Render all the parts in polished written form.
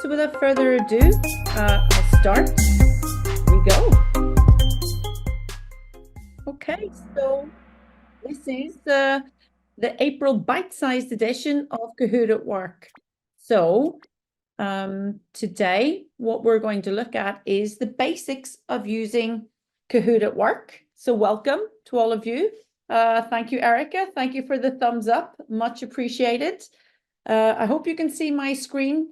so without further ado, I'll start. Here we go. Okay, so this is the April bite-sized edition of Kahoot at Work. So today, what we're going to look at is the basics of using Kahoot at Work. So welcome to all of you. Thank you, Erica. Thank you for the thumbs up. Much appreciated. I hope you can see my screen.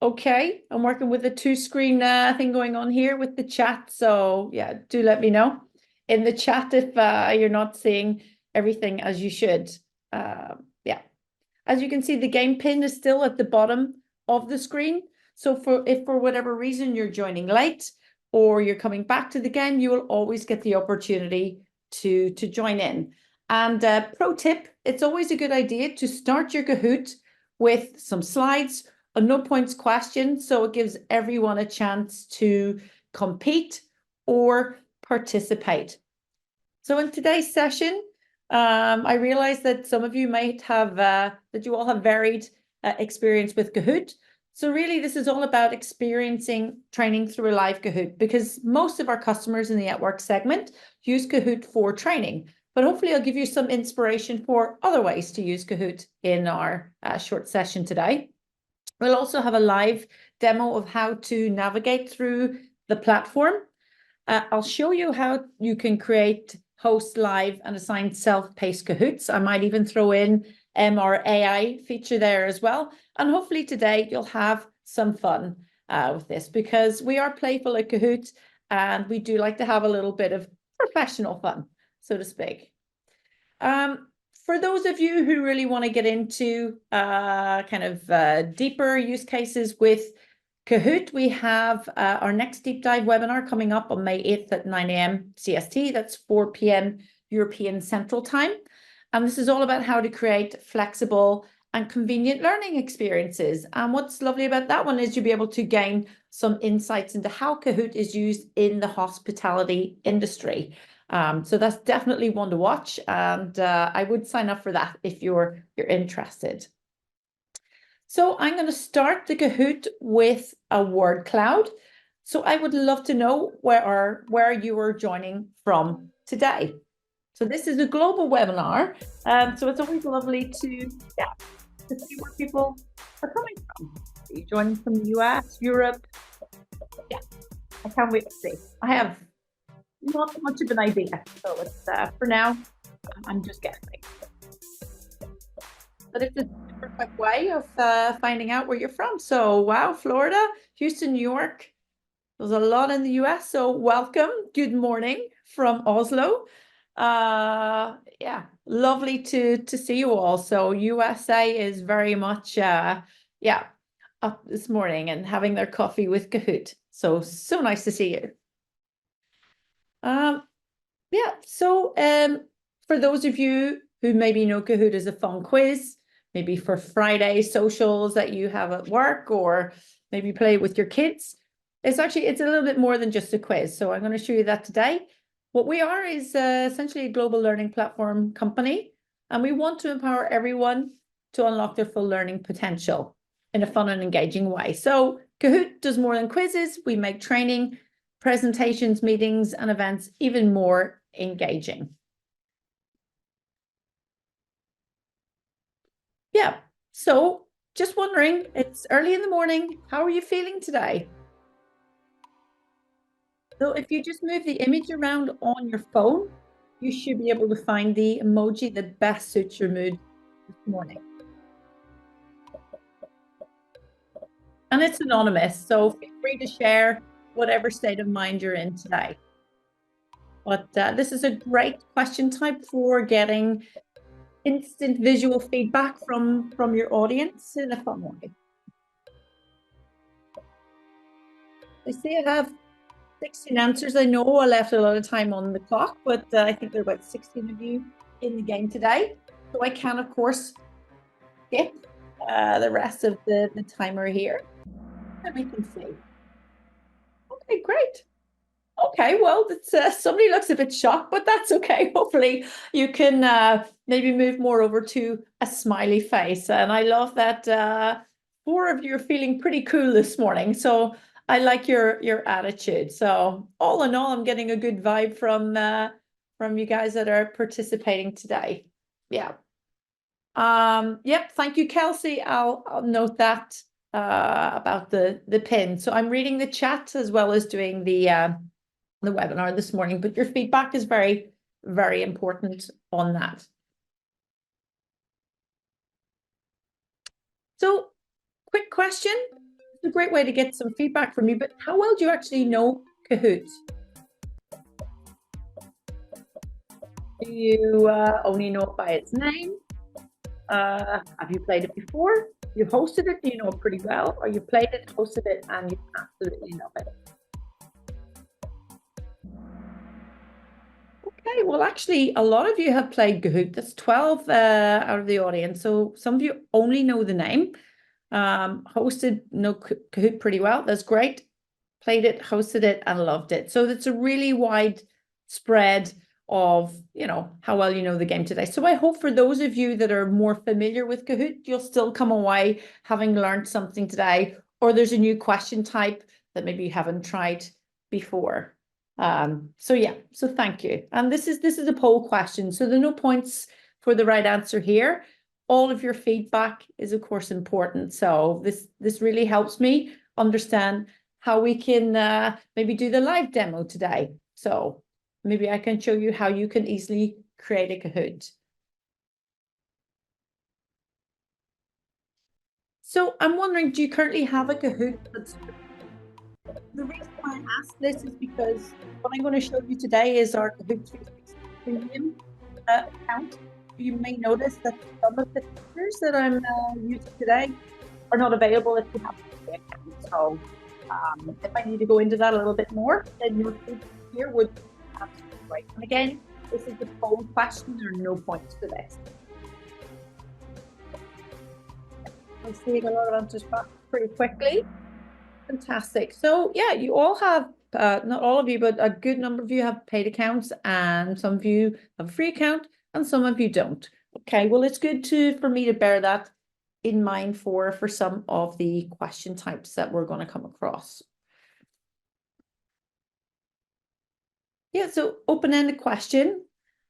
Okay, I'm working with a two-screen thing going on here with the chat. So yeah, do let me know in the chat if you're not seeing everything as you should. Yeah, as you can see, the game pin is still at the bottom of the screen. So if for whatever reason you're joining late or you're coming back to the game, you will always get the opportunity to join in. And pro tip, it's always a good idea to start your Kahoot with some slides, a no points question, so it gives everyone a chance to compete or participate. So in today's session, I realize that some of you might have, that you all have varied experience with Kahoot. So really, this is all about experiencing training through a live Kahoot, because most of our customers in the at work segment use Kahoot for training. But hopefully I'll give you some inspiration for other ways to use Kahoot in our short session today. We'll also have a live demo of how to navigate through the platform. I'll show you how you can create, host live and assign self-paced Kahoots. I might even throw in our AI feature there as well. And hopefully today you'll have some fun with this, because we are playful at Kahoot and we do like to have a little bit of professional fun, so to speak. For those of you who really want to get into deeper use cases with Kahoot, we have our next deep dive webinar coming up on May 8th at 9 a.m. CST. That's 4 p.m. European Central Time. And this is all about how to create flexible and convenient learning experiences. And what's lovely about that one is you'll be able to gain some insights into how Kahoot is used in the hospitality industry. So that's definitely one to watch, and I would sign up for that if you're interested. So I'm going to start the Kahoot with a word cloud. So I would love to know where you are joining from today. So this is a global webinar, so it's always lovely to see where people are coming from. Are you joining from the US, Europe? Yeah, I can't wait to see. I have not much of an idea, so it's for now I'm just guessing, but it's a super quick way of finding out where you're from. So wow, Florida, Houston, New York, there's a lot in the US, so welcome. Good morning from Oslo. Yeah, lovely to see you all. So USA is very much up this morning and having their coffee with Kahoot, so nice to see you. For those of you who maybe know Kahoot as a fun quiz, maybe for Friday socials that you have at work, or maybe play with your kids, it's a little bit more than just a quiz. So I'm going to show you that today. What we are is essentially a global learning platform company, and we want to empower everyone to unlock their full learning potential in a fun and engaging way. So Kahoot does more than quizzes. We make training, presentations, meetings, and events even more engaging. Yeah, so just wondering, it's early in the morning. How are you feeling today? So if you just move the image around on your phone, you should be able to find the emoji that best suits your mood this morning. And it's anonymous, so feel free to share whatever state of mind you're in today. But this is a great question type for getting instant visual feedback from your audience in a fun way. I see I have 16 answers. I know I left a lot of time on the clock, but I think there are about 16 of you in the game today. So I can, of course, skip the rest of the timer here. And we can see. Okay, great. Okay, well, somebody looks a bit shocked, but that's okay. Hopefully you can maybe move more over to a smiley face. And I love that 4 of you are feeling pretty cool this morning. So I like your attitude. So all in all, I'm getting a good vibe from you guys that are participating today. Yeah. Yep, thank you, Kelsey. I'll note that about the pin. So I'm reading the chat as well as doing the webinar this morning, but your feedback is very, very important on that. So, quick question. It's a great way to get some feedback from you, but how well do you actually know Kahoot? Do you only know it by its name? Have you played it before? You hosted it, do you know it pretty well? Or you played it, hosted it, and you absolutely love it? Okay, well, actually, a lot of you have played Kahoot. That's 12 out of the audience. So some of you only know the name. Hosted know Kahoot pretty well. That's great. Played it, hosted it, and loved it. So it's a really wide spread of, how well you know the game today. So I hope for those of you that are more familiar with Kahoot, you'll still come away having learned something today, or there's a new question type that maybe you haven't tried before. So thank you. And this is a poll question. So there are no points for the right answer here. All of your feedback is, of course, important. So this really helps me understand how we can maybe do the live demo today. So maybe I can show you how you can easily create a Kahoot. So I'm wondering, do you currently have a Kahoot? The reason why I ask this is because what I'm going to show you today is our Kahoot 360 Premium account. You may notice that some of the features that I'm using today are not available if you have the account. So if I need to go into that a little bit more, then your feedback here would be absolutely right. And again, this is the poll question. There are no points for this. I'm seeing a lot of answers back pretty quickly. Fantastic. So yeah, you all have, not all of you, but a good number of you have paid accounts, and some of you have a free account and some of you don't. Okay, well, it's good for me to bear that in mind for some of the question types that we're going to come across. Yeah, so open-ended question.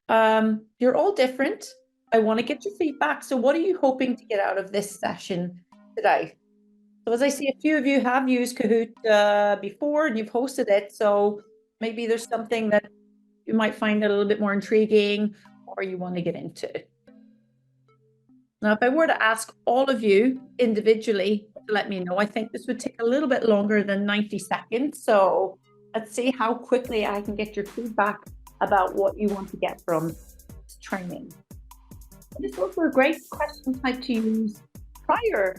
You're all different. I want to get your feedback. So what are you hoping to get out of this session today? So as I see, a few of you have used Kahoot before and you've hosted it. So maybe there's something that you might find a little bit more intriguing or you want to get into. Now, if I were to ask all of you individually to let me know, I think this would take a little bit longer than 90 seconds. So let's see how quickly I can get your feedback about what you want to get from this training. And it's also a great question type to use prior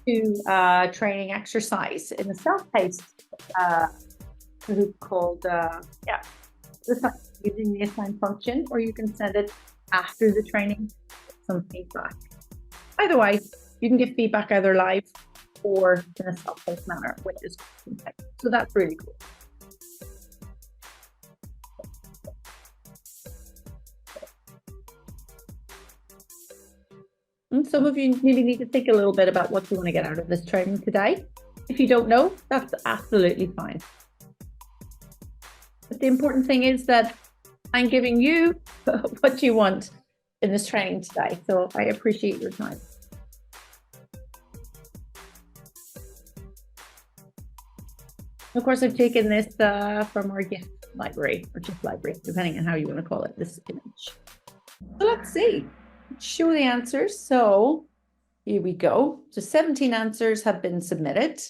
to training exercise in a self-paced Kahoot called, using the assign function, or you can send it after the training, some feedback. Either way, you can give feedback either live or in a self-paced manner, which is so that's really cool. And some of you maybe need to think a little bit about what you want to get out of this training today. If you don't know, that's absolutely fine. But the important thing is that I'm giving you what you want in this training today. So I appreciate your time. Of course, I've taken this from our gift library, or just library, depending on how you want to call it, this image. So let's see. Let's show the answers. So here we go. So 17 answers have been submitted.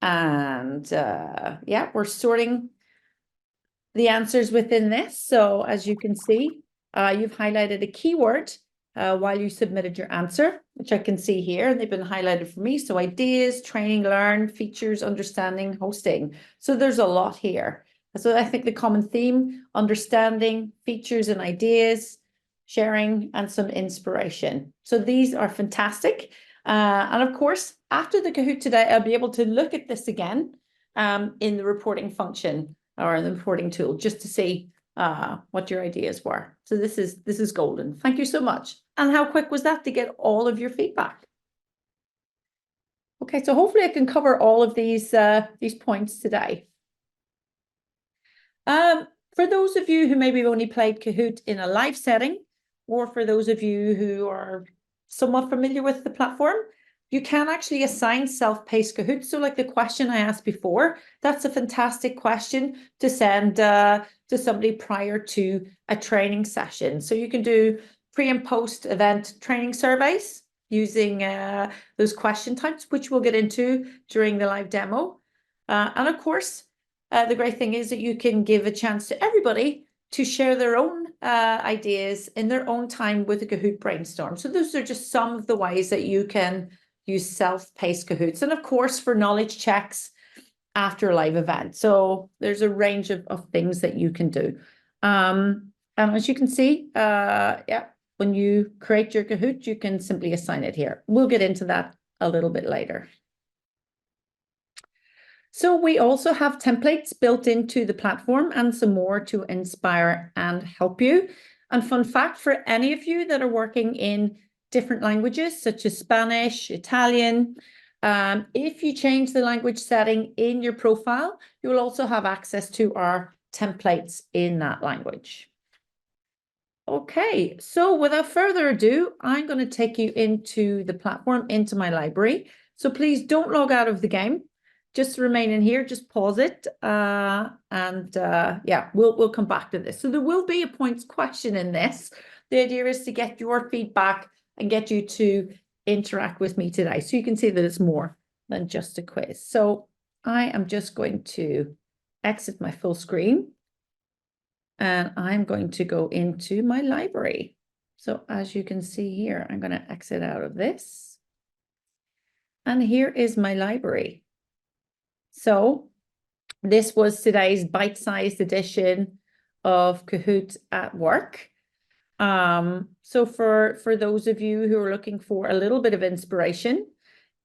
And yeah, we're sorting the answers within this. So as you can see, you've highlighted a keyword while you submitted your answer, which I can see here, and they've been highlighted for me. So ideas, training, learn, features, understanding, hosting. So there's a lot here. So I think the common theme, understanding, features and ideas, sharing, and some inspiration. So these are fantastic. And of course, after the Kahoot today, I'll be able to look at this again in the reporting function or in the reporting tool, just to see what your ideas were. So this is golden. Thank you so much. And how quick was that to get all of your feedback? Okay, so hopefully I can cover all of these points today. For those of you who maybe have only played Kahoot in a live setting, or for those of you who are somewhat familiar with the platform, you can actually assign self-paced Kahoots. So like the question I asked before, that's a fantastic question to send to somebody prior to a training session. So you can do pre and post event training surveys using those question types, which we'll get into during the live demo. And of course, the great thing is that you can give a chance to everybody to share their own ideas in their own time with a Kahoot brainstorm. So those are just some of the ways that you can use self-paced Kahoots. And of course, for knowledge checks after a live event. So there's a range of things that you can do. And as you can see, yeah, when you create your Kahoot, you can simply assign it here. We'll get into that a little bit later. So we also have templates built into the platform and some more to inspire and help you. And fun fact for any of you that are working in different languages, such as Spanish, Italian, if you change the language setting in your profile, you will also have access to our templates in that language. Okay, so without further ado, I'm going to take you into the platform, into my library. So please don't log out of the game. Just remain in here, just pause it, yeah, we'll come back to this. So there will be a points question in this. The idea is to get your feedback and get you to interact with me today. So you can see that it's more than just a quiz. So I am just going to exit my full screen. And I'm going to go into my library. So as you can see here, I'm going to exit out of this. And here is my library. So this was today's bite-sized edition of Kahoot at Work. So for those of you who are looking for a little bit of inspiration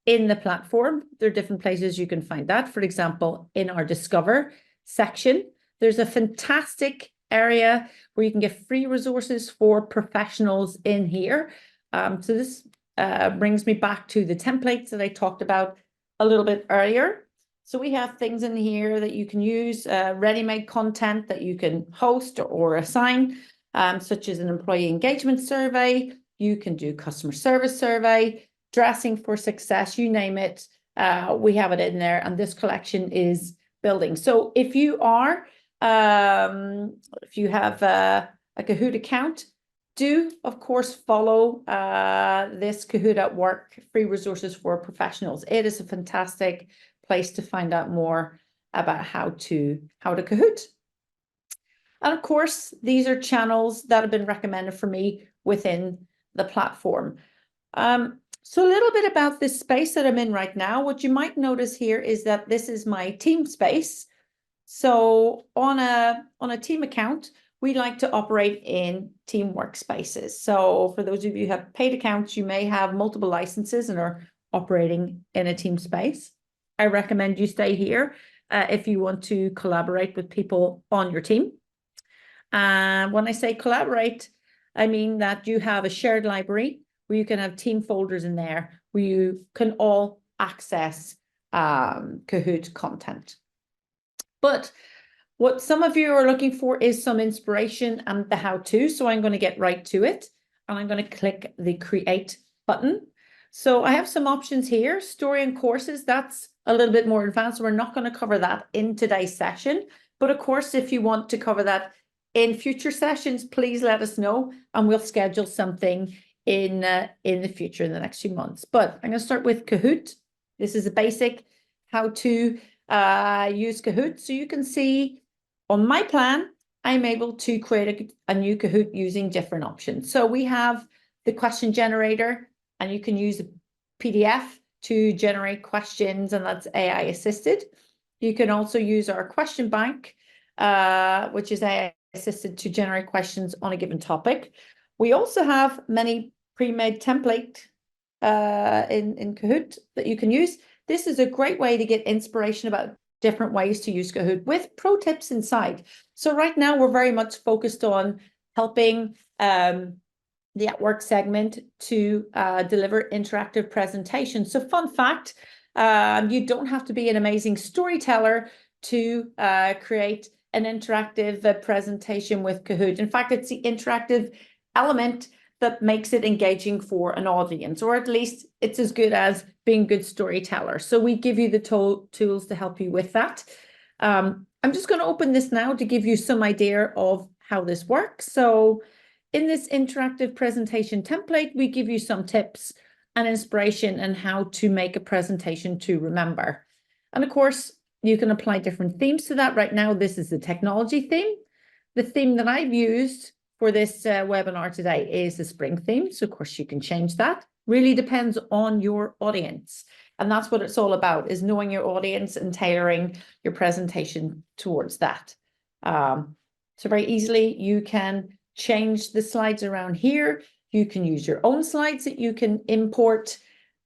in the platform, there are different places you can find that. For example, in our Discover section, there's a fantastic area where you can get free resources for professionals in here. So this brings me back to the templates that I talked about a little bit earlier. So we have things in here that you can use, ready-made content that you can host or assign, such as an employee engagement survey. You can do customer service survey, dressing for success, you name it. We have it in there, and this collection is building. So if you are if you have a Kahoot account, do of course follow this Kahoot at Work free resources for professionals. It is a fantastic place to find out more about how to Kahoot. And of course, these are channels that have been recommended for me within the platform. So a little bit about this space that I'm in right now. What you might notice here is that this is my team space. So on a team account, we like to operate in team workspaces. So for those of you who have paid accounts, you may have multiple licenses and are operating in a team space. I recommend you stay here if you want to collaborate with people on your team. And when I say collaborate, I mean that you have a shared library where you can have team folders in there where you can all access Kahoot content. But what some of you are looking for is some inspiration and the how-to. So I'm going to get right to it. And I'm going to click the Create button. So I have some options here. Story and courses, that's a little bit more advanced. We're not going to cover that in today's session. But of course, if you want to cover that in future sessions, please let us know. And we'll schedule something in the future, in the next few months. But I'm going to start with Kahoot. This is a basic how to use Kahoot. So you can see on my plan, I'm able to create a new Kahoot using different options. So we have the question generator, and you can use a PDF to generate questions, and that's AI assisted. You can also use our question bank, which is AI assisted to generate questions on a given topic. We also have many pre-made template in Kahoot that you can use. This is a great way to get inspiration about different ways to use Kahoot with pro tips inside. So right now we're very much focused on helping the at work segment to deliver interactive presentations. So fun fact, You don't have to be an amazing storyteller to create an interactive presentation with Kahoot. In fact, it's the interactive element that makes it engaging for an audience, or at least it's as good as being a good storyteller. So we give you the tools to help you with that. I'm just going to open this now to give you some idea of how this works. So in this interactive presentation template, we give you some tips and inspiration on how to make a presentation to remember. And of course, you can apply different themes to that. Right now, this is the technology theme. The theme that I've used for this webinar today is the spring theme. So of course you can change that. Really depends on your audience. And that's what it's all about, is knowing your audience and tailoring your presentation towards that. So very easily you can change the slides around here. You can use your own slides that you can import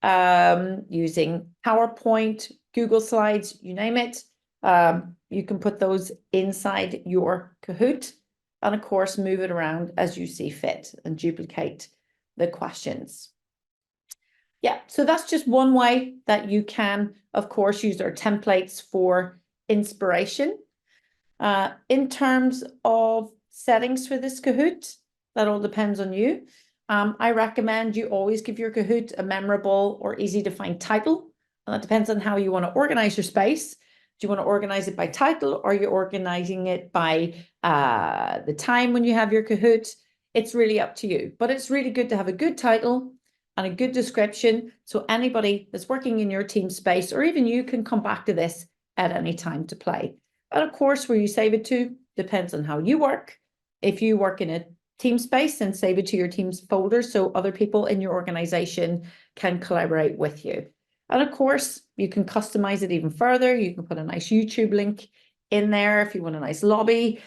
using PowerPoint, Google Slides, you name it. You can put those inside your Kahoot and of course move it around as you see fit and duplicate the questions. Yeah, so that's just one way that you can, of course, use our templates for inspiration. In terms of settings for this Kahoot, that all depends on you. I recommend you always give your Kahoot a memorable or easy to find title. And that depends on how you want to organize your space. Do you want to organize it by title, or are you organizing it by the time when you have your Kahoot? It's really up to you. But it's really good to have a good title and a good description, so anybody that's working in your team space, or even you, can come back to this at any time to play. And of course, where you save it to depends on how you work. If you work in a team space, then save it to your team's folder so other people in your organization can collaborate with you. And of course, you can customize it even further. You can put a nice YouTube link in there if you want a nice lobby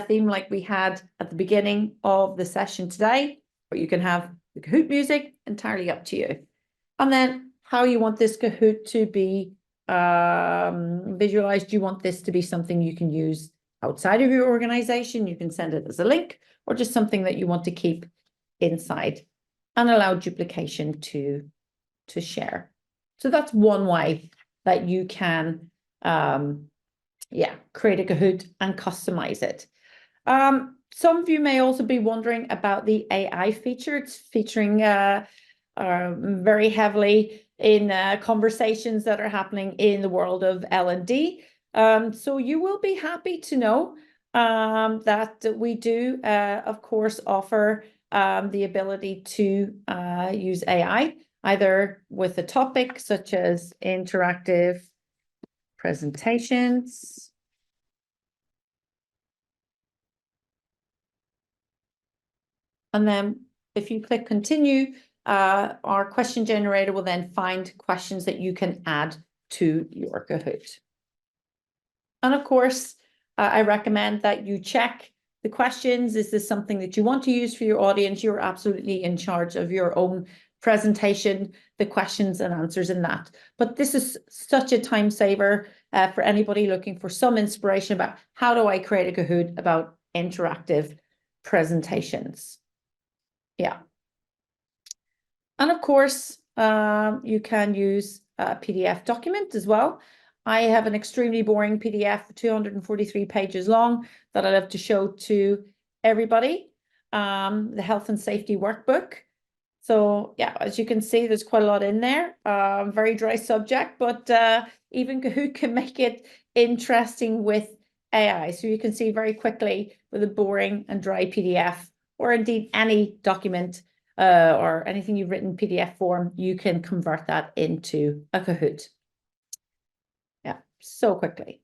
theme like we had at the beginning of the session today, or you can have the Kahoot music, entirely up to you. And then how you want this Kahoot to be visualized. Do you want this to be something you can use outside of your organization? You can send it as a link, or just something that you want to keep inside and allow duplication to share. So that's one way that you can create a Kahoot and customize it. Some of you may also be wondering about the AI feature. It's featuring very heavily in conversations that are happening in the world of L&D. So you will be happy to know that we do, of course, offer the ability to use AI, either with a topic such as interactive presentations. And then if you click continue, our question generator will then find questions that you can add to your Kahoot. And of course, I recommend that you check the questions. Is this something that you want to use for your audience? You're absolutely in charge of your own presentation, the questions and answers in that. But this is such a time saver for anybody looking for some inspiration about how do I create a Kahoot about interactive presentations. Yeah. And of course, you can use a PDF document as well. I have an extremely boring PDF, 243 pages long, that I love to show to everybody. The health and safety workbook. So yeah, as you can see, there's quite a lot in there. Very dry subject, but even Kahoot can make it interesting with AI. So you can see very quickly with a boring and dry PDF, or indeed any document or anything you've written PDF form, you can convert that into a Kahoot. Yeah, so quickly.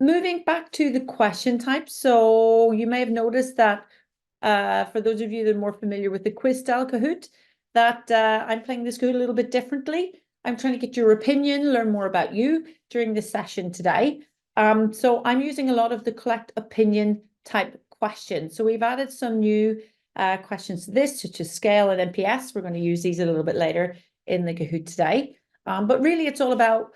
Moving back to the question types. So you may have noticed that for those of you that are more familiar with the quiz style Kahoot, that I'm playing this Kahoot a little bit differently. I'm trying to get your opinion, learn more about you during this session today. So I'm using a lot of the collect opinion type questions. So we've added some new questions to this, such as scale and NPS. We're going to use these a little bit later in the Kahoot today. But really, it's all about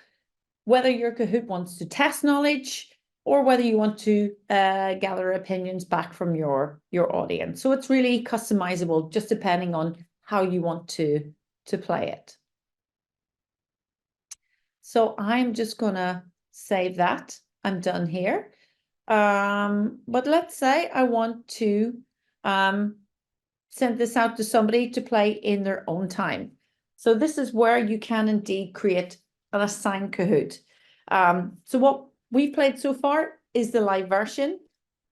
whether your Kahoot wants to test knowledge or whether you want to gather opinions back from your audience. So it's really customizable, just depending on how you want to to play it. So I'm just going to save that. I'm done here. But let's say I want to send this out to somebody to play in their own time. So this is where you can indeed create an assigned Kahoot. So what we've played so far is the live version.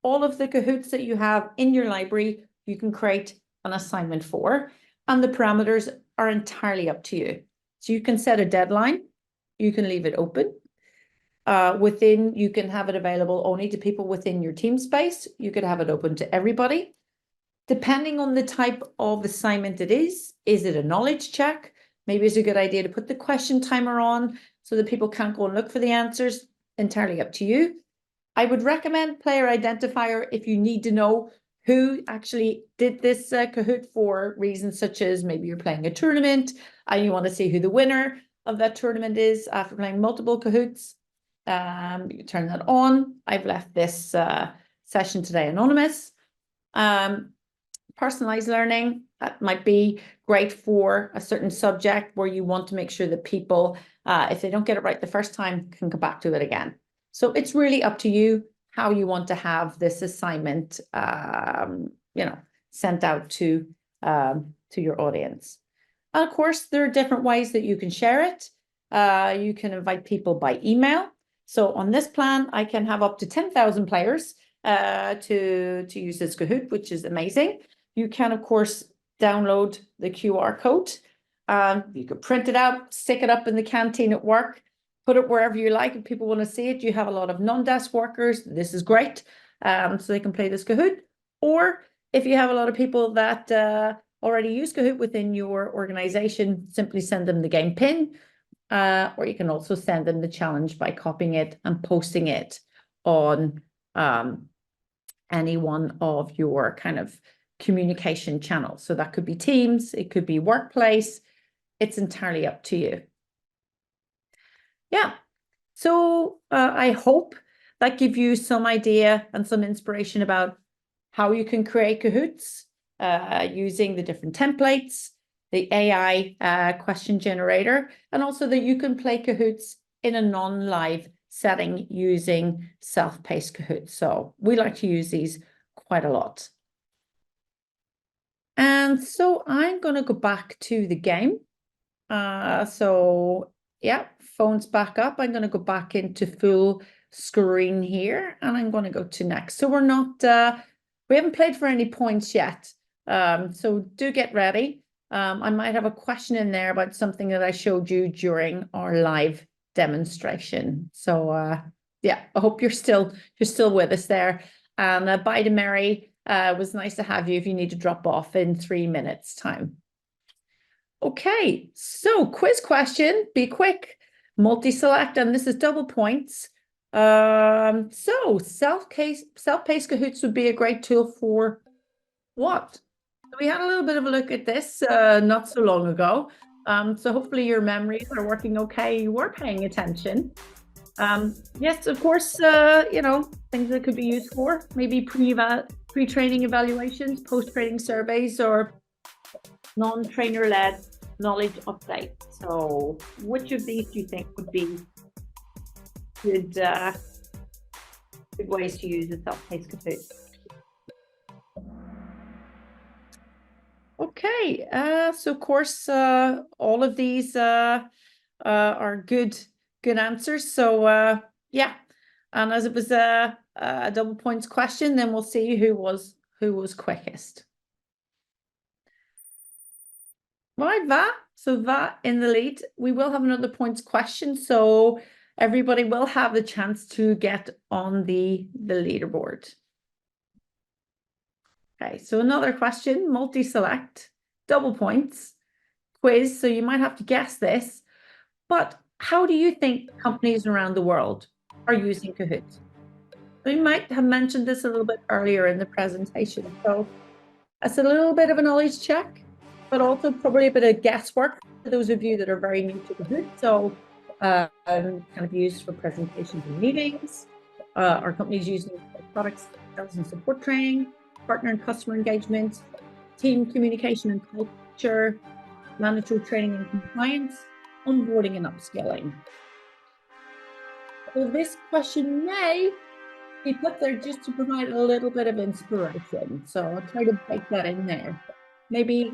All of the Kahoots that you have in your library, you can create an assignment for, and the parameters are entirely up to you. So you can set a deadline, you can leave it open. You can have it available only to people within your team space. You could have it open to everybody. Depending on the type of assignment it is it a knowledge check? Maybe it's a good idea to put the question timer on so that people can't go and look for the answers. Entirely up to you. I would recommend player identifier if you need to know who actually did this Kahoot for reasons such as maybe you're playing a tournament and you want to see who the winner of that tournament is after playing multiple Kahoots. You turn that on. I've left this session today anonymous. Personalized learning, that might be great for a certain subject where you want to make sure that people, if they don't get it right the first time, can come back to it again. So it's really up to you how you want to have this assignment, sent out to your audience. And of course, there are different ways that you can share it. You can invite people by email. So on this plan, I can have up to 10,000 players to use this Kahoot, which is amazing. You can, of course, download the QR code. You could print it out, stick it up in the canteen at work, put it wherever you like. If people want to see it, you have a lot of non-desk workers. This is great. So they can play this Kahoot. Or if you have a lot of people that already use Kahoot within your organization, simply send them the game pin. Or you can also send them the challenge by copying it and posting it on any one of your kind of communication channels. So that could be Teams, it could be Workplace. It's entirely up to you. Yeah. So I hope that gives you some idea and some inspiration about how you can create Kahoots using the different templates, the AI question generator, and also that you can play Kahoots in a non-live setting using self-paced Kahoots. So we like to use these quite a lot. And so I'm going to go back to the game. So yeah, phone's back up. I'm going to go back into full screen here and I'm going to go to next. So we're not, we haven't played for any points yet. So do get ready. I might have a question in there about something that I showed you during our live demonstration. So yeah, I hope you're still with us there. And bye to Mary. It was nice to have you if you need to drop off in 3 minutes time. Okay, so quiz question, be quick, multi-select, and this is double points. So self-paced Kahoots would be a great tool for what? We had a little bit of a look at this not so long ago. So hopefully your memories are working okay. You were paying attention. Yes, of course, things that could be used for maybe pre-training evaluations, post-training surveys, or non-trainer-led knowledge update. So which of these do you think would be good ways to use a self-paced Kahoot? Okay, so of course, all of these are good answers. So yeah, and as it was a double points question, then we'll see who was quickest. Right, Va. So Va in the lead. We will have another points question, so everybody will have the chance to get on the leaderboard. Okay, so another question, multi-select, double points, quiz. So you might have to guess this, but how do you think companies around the world are using Kahoot? We might have mentioned this a little bit earlier in the presentation. So it's a little bit of a knowledge check, but also probably a bit of guesswork for those of you that are very new to Kahoot. So kind of used for presentations and meetings. Our companies using products, sales and support training, partner and customer engagement, team communication and culture, mandatory training and compliance, onboarding and upskilling. So this question may be put there just to provide a little bit of inspiration. So I'll try to bake that in there. Maybe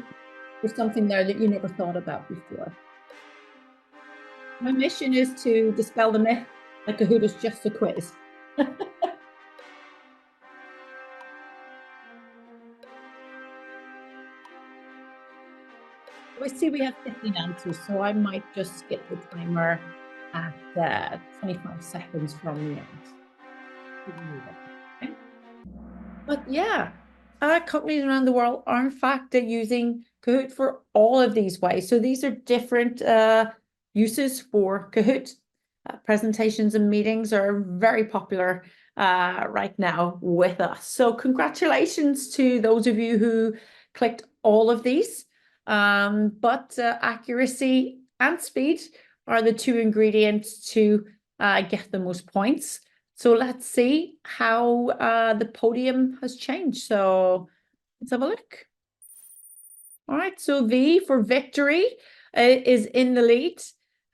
there's something there that you never thought about before. My mission is to dispel the myth that Kahoot is just a quiz. I see we have 15 answers, so I might just skip the timer at 25 seconds from the end. Okay. But yeah, companies around the world are in fact using Kahoot for all of these ways. So these are different uses for Kahoot. Presentations and meetings are very popular right now with us. So congratulations to those of you who clicked all of these. But accuracy and speed are the two ingredients to get the most points. So let's see how the podium has changed. So let's have a look. All right, so V for victory is in the lead.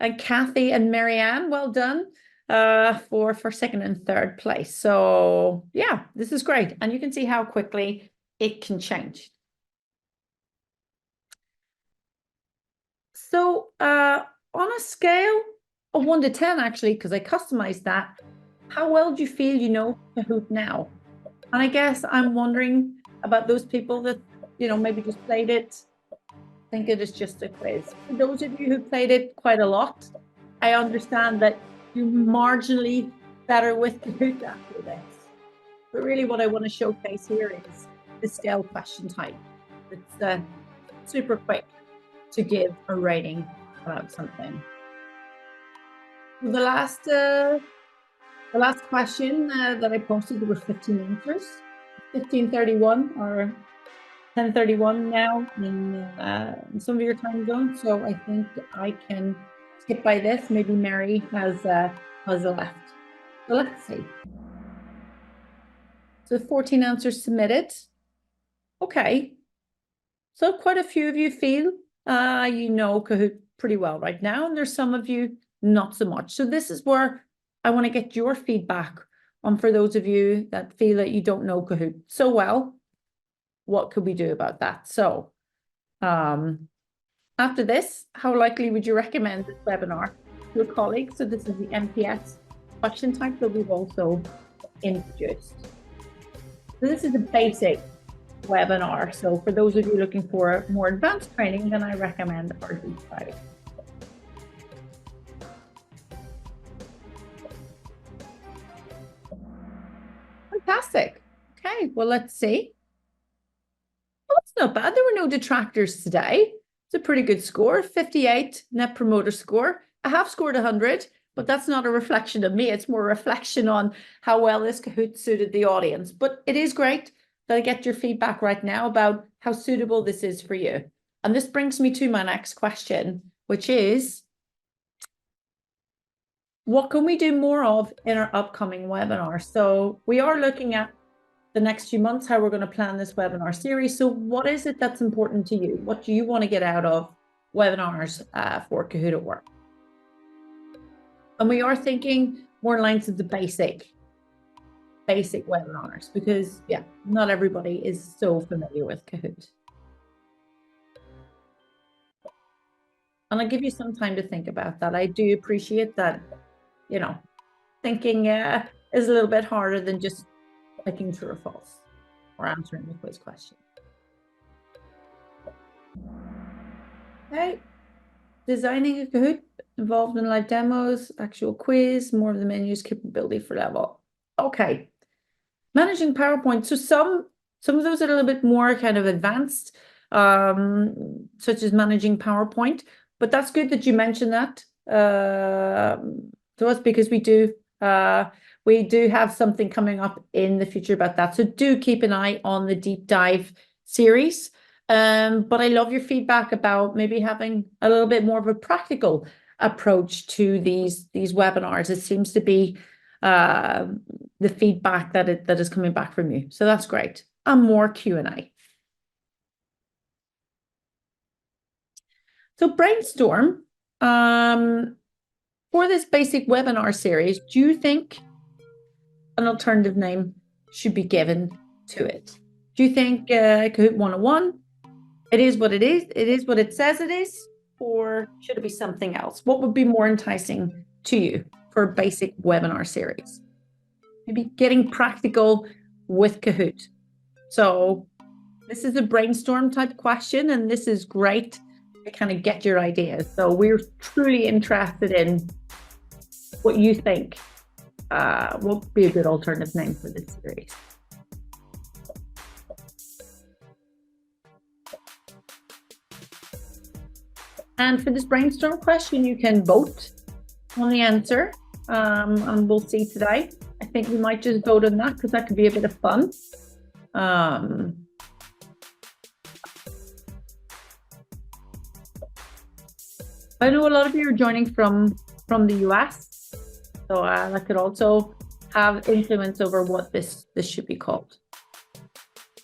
And Kathy and Marianne, well done for second and third place. So yeah, this is great. And you can see how quickly it can change. So on a scale of 1 to 10, actually, because I customized that, how well do you feel you know Kahoot now? And I guess I'm wondering about those people that, maybe just played it, think it is just a quiz. For those of you who played it quite a lot, I understand that you're marginally better with Kahoot after this. But really what I want to showcase here is the scale question type. It's super quick to give a rating about something. The last question that I posted, there were 15 answers. 15:31 or 10:31 now in some of your time zones. So I think I can skip by this. Maybe Mary has a left. So let's see. So 14 answers submitted. Okay. So quite a few of you feel you know Kahoot pretty well right now, and there's some of you not so much. So this is where I want to get your feedback on for those of you that feel that you don't know Kahoot so well. What could we do about that? So after this, how likely would you recommend this webinar to a colleague? So this is the MPS question type that we've also introduced. So this is a basic webinar. So for those of you looking for more advanced training, then I recommend our deep dive. Fantastic. Okay, well, let's see. Well, that's not bad. There were no detractors today. It's a pretty good score, 58 net promoter score. I have scored 100, but that's not a reflection of me. It's more a reflection on how well this Kahoot suited the audience. But it is great that I get your feedback right now about how suitable this is for you. And this brings me to my next question, which is, what can we do more of in our upcoming webinar? So we are looking at the next few months, how we're going to plan this webinar series. So what is it that's important to you? What do you want to get out of webinars for Kahoot at Work? And we are thinking more lines of the basic webinars, because yeah, not everybody is so familiar with Kahoot. And I'll give you some time to think about that. I do appreciate that, thinking is a little bit harder than just clicking true or false or answering the quiz question. Okay, designing a Kahoot involved in live demos, actual quiz, more of the menus, capability for level. Okay, managing PowerPoint. So some of those are a little bit more kind of advanced, such as managing PowerPoint. But that's good that you mentioned that to us, because we do have something coming up in the future about that. So do keep an eye on the deep dive series. But I love your feedback about maybe having a little bit more of a practical approach to these webinars. It seems to be the feedback that is coming back from you. So that's great. And more Q&A. So brainstorm, for this basic webinar series, do you think an alternative name should be given to it? Do you think Kahoot 101, it is what it is what it says it is, or should it be something else? What would be more enticing to you for a basic webinar series? Maybe getting practical with Kahoot. So this is a brainstorm type question, and this is great to kind of get your ideas. So we're truly interested in what you think. What would be a good alternative name for this series? And for this brainstorm question, you can vote on the answer, and we'll see today. I think we might just vote on that because that could be a bit of fun. I know a lot of you are joining from the US, so that could also have influence over what this should be called.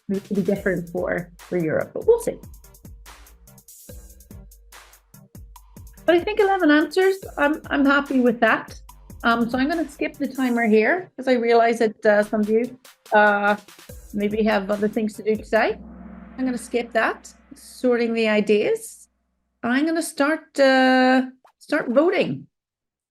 It could be different for Europe, but we'll see. But I think 11 answers, I'm happy with that. So I'm going to skip the timer here because I realize that some of you maybe have other things to do today. I'm going to skip that, sorting the ideas. I'm going to start voting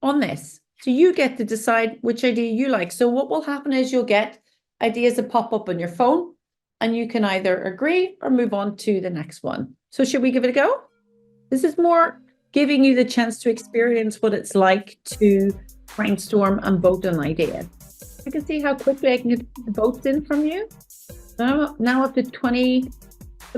on this. So you get to decide which idea you like. So what will happen is you'll get ideas that pop up on your phone, and you can either agree or move on to the next one. So should we give it a go? This is more giving you the chance to experience what it's like to brainstorm and vote on ideas. I can see how quickly I can get the votes in from you. Now up to 20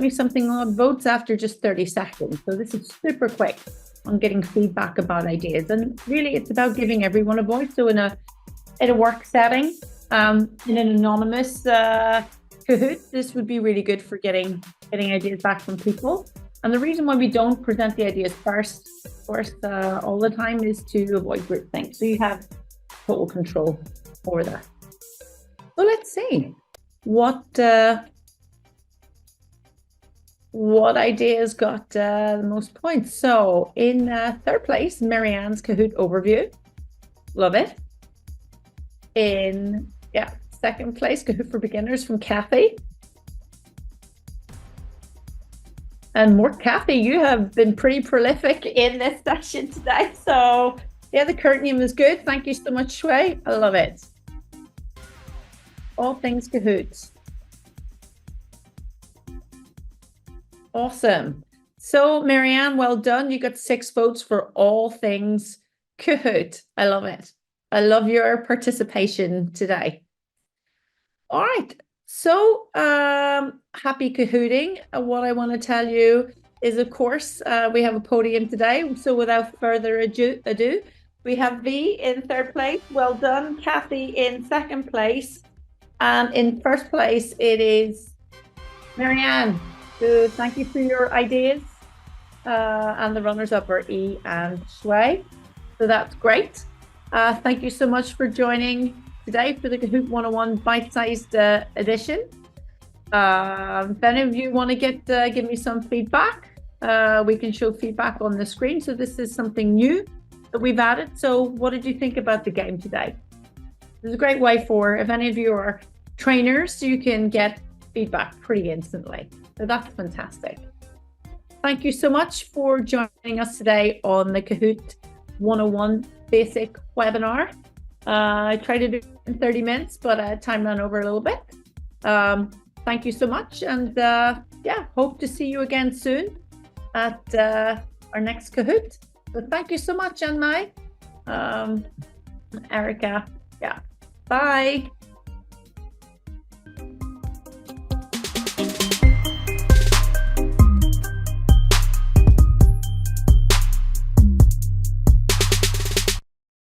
something odd votes after just 30 seconds. So this is super quick on getting feedback about ideas. And really it's about giving everyone a voice. So in a work setting, in an anonymous Kahoot, this would be really good for getting ideas back from people. And the reason why we don't present the ideas first, of course, all the time is to avoid groupthink. So you have total control over that. So let's see what ideas got the most points. So in third place, Marianne's Kahoot overview. Love it. In second place, Kahoot for Beginners from Kathy. And more Kathy, you have been pretty prolific in this session today. So yeah, the Curtinium is good. Thank you so much, Shui. I love it. All things Kahoots. Awesome. So Marianne, well done. You got 6 votes for all things Kahoot. I love it. I love your participation today. All right. So happy Kahooting. What I want to tell you is, of course, we have a podium today. So without further ado, we have V in third place. Well done. Kathy in second place. And in first place, it is Marianne. Good. Thank you for your ideas. And the runners-up are E and Shui. So that's great. Thank you so much for joining today for the Kahoot 101 bite-sized edition. If any of you want to give me some feedback, we can show feedback on the screen. So this is something new that we've added. So what did you think about the game today? It's a great way for, if any of you are trainers, you can get feedback pretty instantly. So that's fantastic. Thank you so much for joining us today on the Kahoot 101 basic webinar. I tried to do it in 30 minutes, but time ran over a little bit. Thank you so much. And yeah, hope to see you again soon at our next Kahoot. So thank you so much, Anne-Mai, Erica. Yeah. Bye.